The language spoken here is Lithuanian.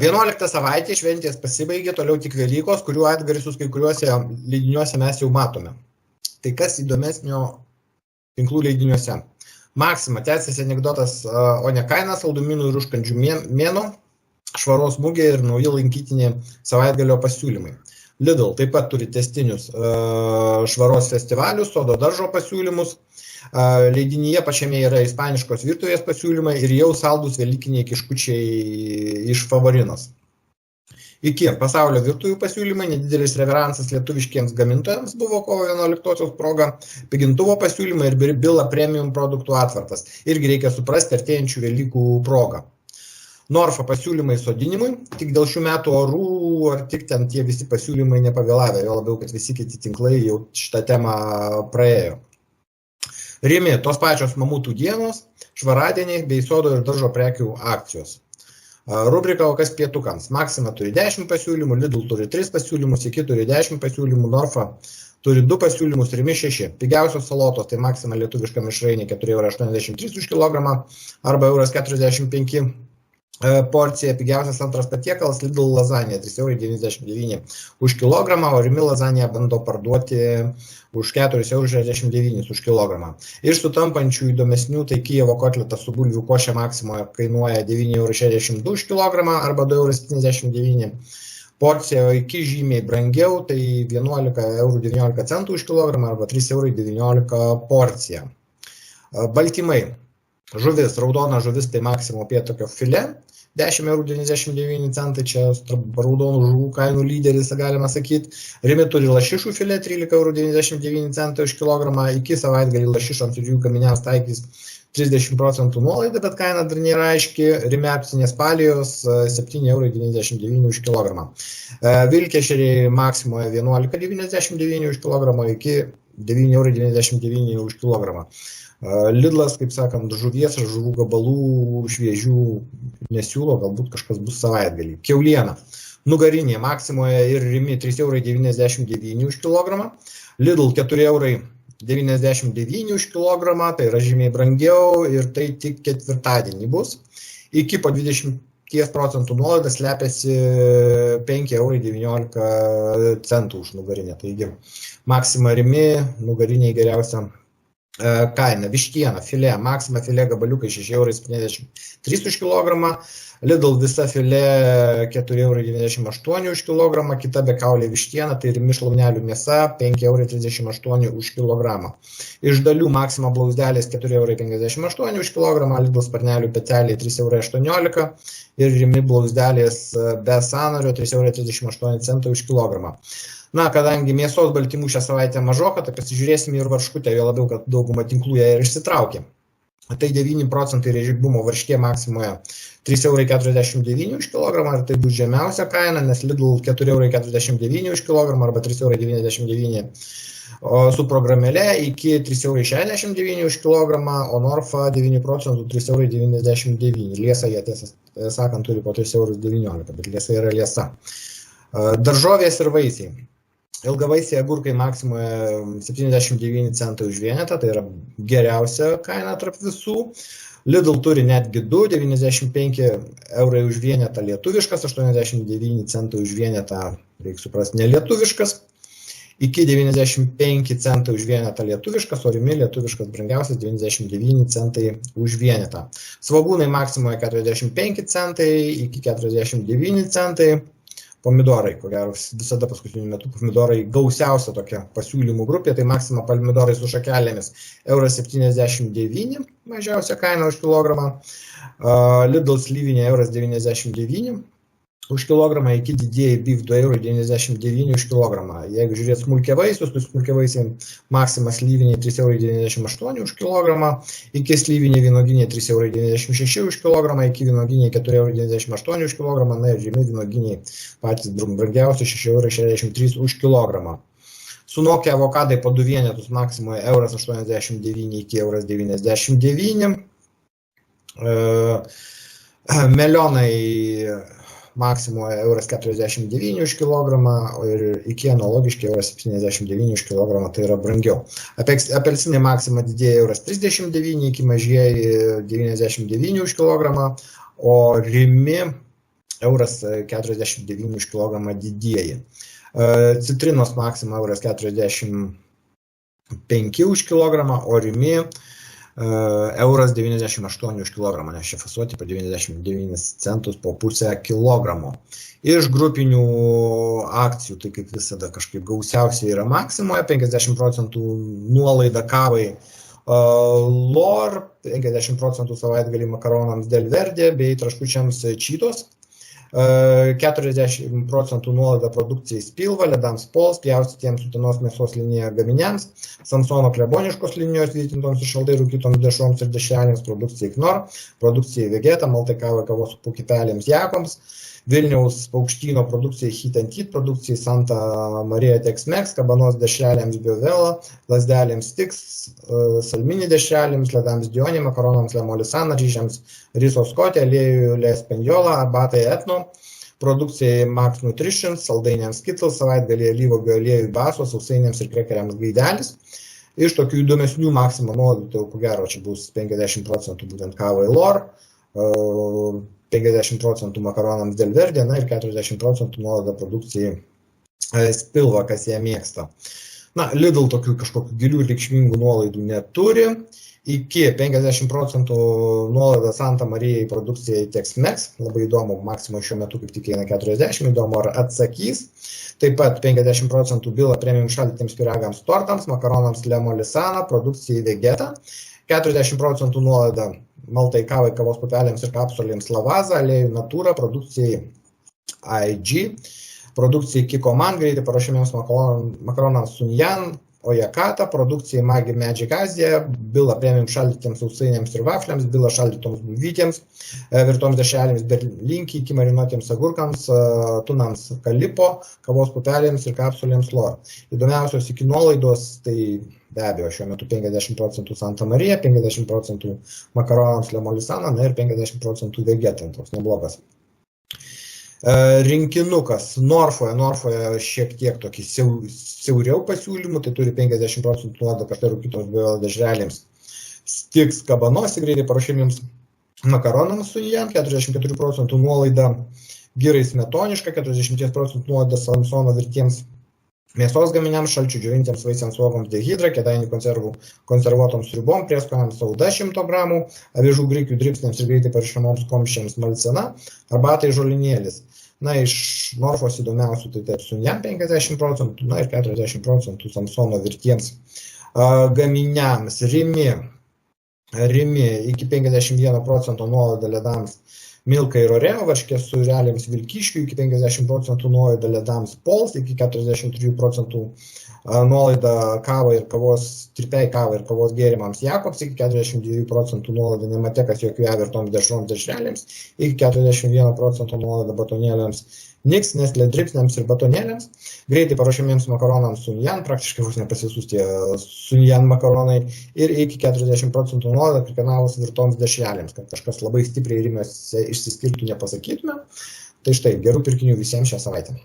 11 savaitė šventės pasibaigė, toliau tik Velykos, kurių atgarsius kai kuriuose leidiniuose mes jau matome. Tai kas įdomesnio tinklų leidiniuose? Maxima, tęsiasi anekdotas, o ne kaina, saldumynų ir užkandžių mėnuo, švaros mugė ir nauji lankytiniai savaitgalio pasiūlymai. Lidl taip pat turi tęstinius švaros festivalius, sodo daržo pasiūlymus. Leidinyje pačiame yra ispaniškos virtuvės pasiūlymai ir jau saldus velykiniai kiškučiai iš Favorinos. Iki pasaulio virtuvių pasiūlymai, nedidelis reveransas lietuviškiems gamintojams buvo kovo 11-osios proga, pigintuvo pasiūlymai ir Billa Premium produktų atvartas. Irgi reikia suprasti artėjančių Velykų progą. Norfa pasiūlymai sodinimui, tik dėl šių metų orų, ar tik ten tie visi pasiūlymai nepavėlavę, jo labiau, kad visi kiti tinklai jau šitą temą praėjo. Rimi, tos pačios mamutų dienos, švaradieniai bei sodo ir daržo prekių akcijos. Rubrika, o kas pietukams. Maxima turi 10 pasiūlymų, Lidl turi 3 pasiūlymus, Iki turi 10 pasiūlymų, Norfa turi 2 pasiūlymus, Rimi 6. Pigiausios salotos, tai Maxima lietuviška mišrainė 4,83 € už kilogramą arba 1,45 € porcija, pigiausias antras patiekalas Lidl lazanija 3,99 € už kilogramą, o Rimi lazaniją bando parduoti už 4,69 € už kilogramą. Iš sutampančių įdomesnių, tai Kijevo kotletas su bulvių koše Maximoje kainuoja 9,62 € už kilogramą arba 2,79 €. Porcija Iki žymiai brangiau, tai 11,19 € už kilogramą arba 3,19 € porcija. Baltymai. Žuvis, raudona žuvis, tai Maximo upėtakio filė, 10,99 €, čia raudonų žuvų kainų lyderis, galima sakyti. Rimi turi lašišų filė, 13,99 € už kilogramą, Iki savaitgalį lašišoms ir jų gaminiams taikys 30% nuolaidą, bet kaina dar nėra aiški. Rimi akcinės palijos 7,99 € už kilogramą. Vilkešeriai Maximoje 11,99 € už kilogramą, Iki 9,99 € už kilogramą. Lidlas, kaip sakant, žuvies ar žuvų gabalų šviežių nesiūlo, galbūt kažkas bus savaitgalį. Kiauliena. Nugarinė Maximoje ir Rimi 3,99 € už kilogramą. Lidl 4,99 € už kilogramą, tai yra žymiai brangiau ir tai tik ketvirtadienį bus. Iki po 20% nuolaidą slepiasi 5,19 € už nugarinę. Taigi Maxima Rimi nugariniai geriausia kaina. Vištiena, filė, Maxima filė gabaliukai 6,73 € už kilogramą, Lidl visa filė 4,98 € už kilogramą, kita bekaulė vištiena, tai Rimi šlaunelių mėsa 5,38 € už kilogramą. Iš dalių Maxima blauzdelės 4,58 € už kilogramą, Lidl sparnelių peteliai 3,18 € ir Rimi blauzdelės be sąnario 3,38 € už kilogramą. Na, kadangi mėsos baltymų šią savaitę mažoka, tai pasižiūrėsime ir varškutę, jo labiau, kad dauguma tinklų ją ir išsitraukė. Tai 9% riebumo varškė Maximoje 3,49 € už kilogramą ir tai bus žemiausia kaina, nes Lidl 4,49 € už kilogramą arba 3,99 € su programėle, Iki 3,69 € už kilogramą, o Norfa 9% 3,99 €. Liesa jie, tiesą sakant, turi po 3,19 €, bet liesa yra liesa. Daržovės ir vaisiai. Ilgavaisiai agurkai Maximoje 79 centai už vienetą, tai yra geriausia kaina tarp visų. Lidl turi netgi 2,95 € už vienetą lietuviškas, 89 centai už vienetą, reikia suprasti, nelietuviškas. Iki 95 centai už vienetą lietuviškas, o Rimi lietuviškas brangiausias 99 centai už vienetą. Svogūnai Maximoje 45 centai, Iki 49 centai. Pomidorai, ko gero visada paskutiniu metu pomidorai gausiausia tokia pasiūlymų grupė, tai Maxima pomidorai su šakelėmis 1,79 € mažiausia kaina už kilogramą, Lidl slyvinė 1,99 € už kilogramą, Iki didieji beef 2,99 € už kilogramą. Jeigu žiūrėt smulkiavaisius, tai smulkiavaisiai Maxima slyvinė 3,98 € už kilogramą, Iki slyvinė vynuoginė 3,96 € už kilogramą, Iki vynuoginė 4,98 € už kilogramą, na ir Rimi vynuoginiai patys brangiausi 6,63 € už kilogramą. Sunokę avokadai po 2 vienetus Maximoje 1,89 € iki 1,99 €. Melionai Maximoje 1,49 € už kilogramą ir Iki analogiškai 1,79 € už kilogramą, tai yra brangiau. Apelsinė Maxima didėja 1,39 €, Iki mažieji 99 € už kilogramą, o Rimi €1,49 už kilogramą didieji. Citrinos Maxima €1,45 už kilogramą, o Rimi €1,98 už kilogramą, nes čia fasuoti po 99 centus po pusę kilogramo. Iš grupinių akcijų, tai kaip visada kažkaip gausiausiai yra Maximoje, 50% nuolaida kavai Lor, 50% savaitgalį makaronams Del Verde bei traškučiams Čytos, 40% nuolaida produkcijai Spilva, ledams Pols, pjaustytiems Utenos mėsos linija gaminiams, Samsono kleboniškos linijos vytintoms ir šaltai rūkytoms dešroms ir dešrelėms, produkcijai Knorr, produkcijai Vegeta, maltai kavai kavos pupelėms Jakoms, Vilniaus Paukštyno produkcijai Heat and Heat, produkcijai Santa Marija Tex-Mex, kabanos dešrelėms Biovela, lasdelėms Tix, salmini dešrelėms, ledams Dionė, makaronams Le Molisana, ryžiams Riso Skotė, aliejų Le Spendiola, arbatai Etno, produkcijai Max Nutrition, saldainiams Skittles, savaitgalį alyvuogių aliejų Baso, sausainiams ir krekeriams Gaidelis. Iš tokių įdomesnių Maxima nuolaidų, tai ko gero, čia bus 50% būtent kavai Lor, 50% makaronams Del Verde, na ir 40% nuolaida produkcijai Spilva, kas ją mėgsta. Na, Lidl tokių kažkokių gilių ir reikšmingų nuolaidų neturi. Iki 50% nuolaida Santa Marijai produkcijai Tex-Mex, labai įdomu, Maximo šiuo metu kaip tik eina 40, įdomu ar atsakys. Taip pat 50% Bila premium šaldytiems pyragams tortams, makaronams Le Molisana, produkcijai Vegeta, 40% nuolaida maltai kavai kavos pupelėms ir kapsulėms Lavazza, aliejų Natura, produkcijai IG, produkcijai Kiko Man, greitai paruošiamiems makaronams Sunjan, Ojakata, produkcijai Magi Magic Asia, Bila premium šaldytiems sausainiams ir vafliams, Bila šaldytoms bulvytėms, virtoms dešrelėms Berlinki, iki marinuotiems agurkams, tunams Kalipo, kavos pupelėms ir kapsulėms Lor. Įdomiausios iki nuolaidos, tai be abejo šiuo metu 50% Santa Marija, 50% makaronams Le Molisana, na ir 50% Vegeta, toks neblogas. Rinkinukas Norfoje šiek tiek tokį siauriau pasiūlymų, tai turi 50% nuolaidą karštai rūkytoms Biovela dešrelėms Stix kabanosi, greitai paruošiamiems makaronams Sunjan, 44% nuolaida girai smetoniška, 40% nuolaida Samsono virtiems mėsos gaminiams, šalčių džiovintiems vaisiams uogoms Dehydra, kėdainių konservuotoms sriubom, prieskoniams Sauda 100 gramų, avižų grikių dribsniams ir greitai paruošiamoms komščiams Malcena, arbatai žolinėlis. Na, iš Norfos įdomiausių tai taip Sunjan 50%, na ir 40% Samsono virtiems gaminiams. Rimi iki 51% nuolaida ledams Milka ir Oreo, varškės su realėms Vilkyškių, iki 50% nuolaida ledams Pols, iki 43% nuolaida kavai ir kavos, tripiai kavai ir kavos gėrimams Jakobs, iki 42% nuolaida Nematekas jokių virtoms dešroms dešrelėms, iki 41% nuolaida batonėliams Nix, Nestlé dribsniams ir batonėliams, greitai paruošiamiems makaronams Sunjan, praktiškai vos nepasisus tie Sunjan makaronai, ir iki 40% nuolaida kiekvienavos virtoms dešrelėms, kad kažkas labai stipriai Rimiuose išsiskirtų nepasakytume. Tai štai, gerų pirkinių visiems šią savaitę.